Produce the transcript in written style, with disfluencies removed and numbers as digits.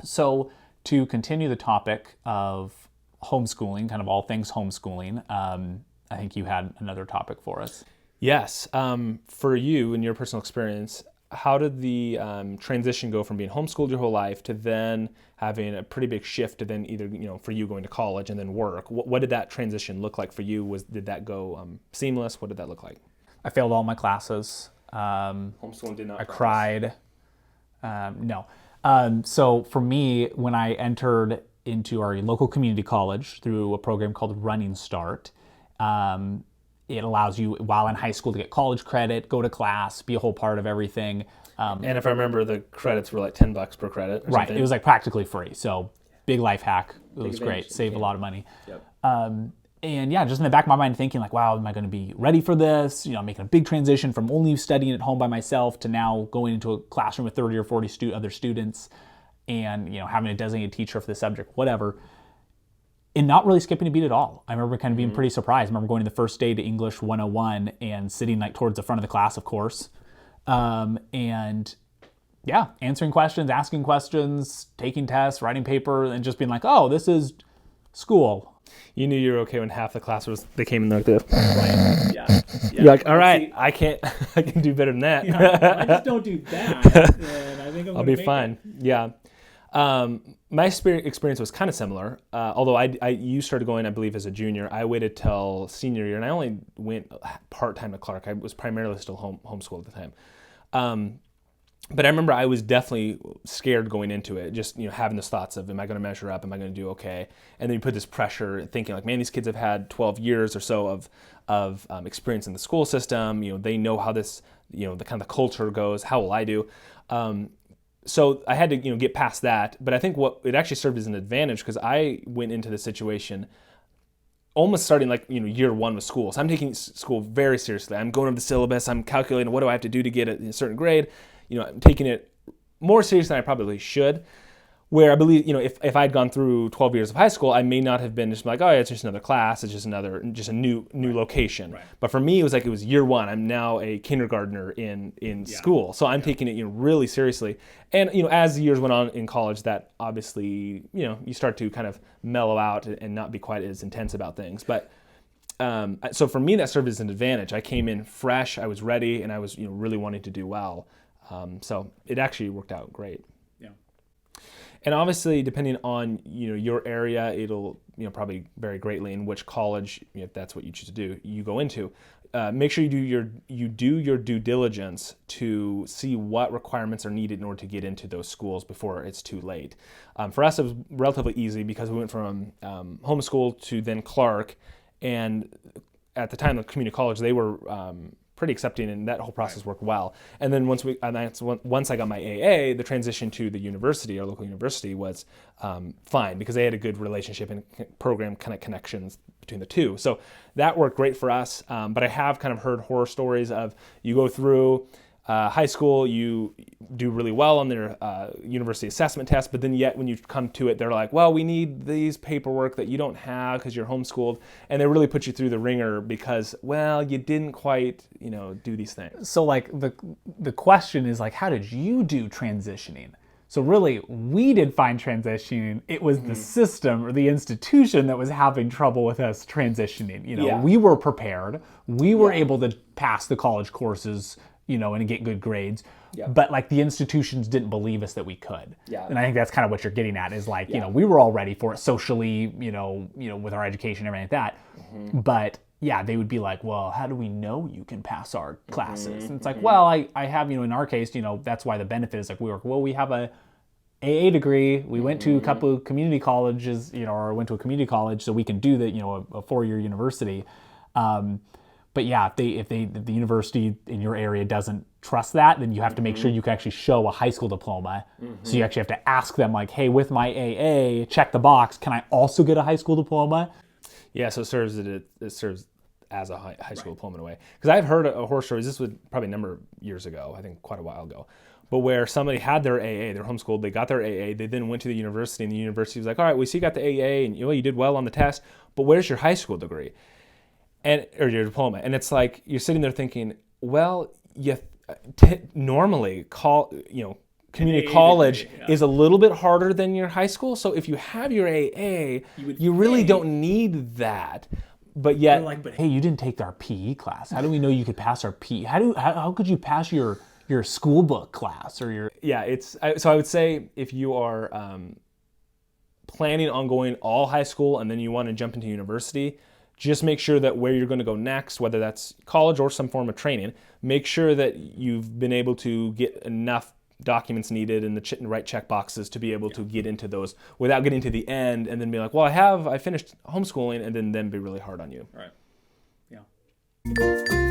So to continue the topic of homeschooling, kind of all things homeschooling, I think you had another topic for us. Yes. For you, in your personal experience, how did the transition go from being homeschooled your whole life to then having a pretty big shift to then either, for you going to college and then work? What did that transition look like for you? Did that go seamless? What did that look like? I failed all my classes. Homeschooling did not I practice. cried. No. So for me, when I entered into our local community college through a program called Running Start, it allows you, while in high school, to get college credit, go to class, be a whole part of everything. And if I remember, the credits were like $10 per credit. Right. It was like practically free. So big life hack. It was great. Saved a lot of money. Yep. And yeah, just in the back of my mind thinking like, wow, am I going to be ready for this? Making a big transition from only studying at home by myself to now going into a classroom with 30 or 40 other students and, having a designated teacher for the subject, whatever. And not really skipping a beat at all. I remember kind of being pretty surprised. I remember going to the first day to English 101 and sitting like towards the front of the class, of course. And yeah, answering questions, asking questions, taking tests, writing paper, and just being like, oh, this is school. You knew you were okay when half the class they came in like this. Right. Yeah. You're like, all right, I can do better than that. Yeah, I just don't do that, and I think I'll be fine. Yeah. My experience was kind of similar, although you started going, I believe, as a junior. I waited till senior year, and I only went part-time to Clark. I was primarily still homeschooled at the time. But I remember I was definitely scared going into it, just having those thoughts of, am I going to measure up? Am I going to do okay? And then you put this pressure, thinking like, man, these kids have had 12 years or so of experience in the school system. They know how this, the kind of the culture goes. How will I do? So I had to, get past that. But I think what it actually served as an advantage because I went into the situation almost starting like, year one with school. So I'm taking school very seriously. I'm going over the syllabus. I'm calculating what do I have to do to get a certain grade. I'm taking it more serious than I probably should. Where I believe, if I'd gone through 12 years of high school, I may not have been just like, oh, yeah, it's just another class. It's just a new location. Right. But for me, it was year one. I'm now a kindergartner in school. So I'm taking it, really seriously. And, as the years went on in college, that obviously, you start to kind of mellow out and not be quite as intense about things. But so for me, that served as an advantage. I came in fresh, I was ready, and I was, really wanting to do well. So it actually worked out great. Yeah. And obviously, depending on your area, it'll probably vary greatly in which college, if that's what you choose to do, you go into. Make sure you do your due diligence to see what requirements are needed in order to get into those schools before it's too late. For us, it was relatively easy because we went from homeschool to then Clark, and at the time, the community college, they were pretty accepting, and that whole process worked well. And then once I got my AA, the transition to the university, our local university, was fine because they had a good relationship and program kind of connections between the two. So that worked great for us. But I have kind of heard horror stories of you go through high school, you do really well on their university assessment test, but then yet when you come to it, they're like, well, we need these paperwork that you don't have because you're homeschooled, and they really put you through the ringer because, well, you didn't quite, do these things. So like the question is like, how did you do transitioning? So really, we did fine transitioning. It was the system or the institution that was having trouble with us transitioning. We were prepared. We were able to pass the college courses, and get good grades. Yeah. But like the institutions didn't believe us that we could. Yeah. And I think that's kind of what you're getting at is like, we were all ready for it socially, with our education and everything like that. Mm-hmm. But yeah, they would be like, well, how do we know you can pass our classes? And it's like, well, I have, in our case, that's why the benefit is like we have a AA degree. We went to a couple of community colleges, or went to a community college so we can do the, a 4-year university. But yeah, if the university in your area doesn't trust that, then you have to make sure you can actually show a high school diploma. Mm-hmm. So you actually have to ask them like, hey, with my AA, check the box. Can I also get a high school diploma? Yeah, so it serves as a high school diploma in a way. Because I've heard a horror stories. This was probably a number of years ago. I think quite a while ago. But where somebody had their AA, they're homeschooled, they got their AA, they then went to the university, and the university was like, all right, we see you got the AA, and you did well on the test, but where's your high school degree? Or your diploma? And it's like, you're sitting there thinking, well, you normally community A to college A, yeah. is a little bit harder than your high school. So if you have your AA, you really don't need that. But yet, But hey, you didn't take our PE class. How do we know you could pass our PE? How could you pass your school book class or your? yeah, so I would say if you are planning on going all high school and then you want to jump into university, just make sure that where you're going to go next, whether that's college or some form of training, make sure that you've been able to get enough documents needed and the right check boxes to be able to get into those without getting to the end and then be like, well, I finished homeschooling, and then be really hard on you. Right. Yeah.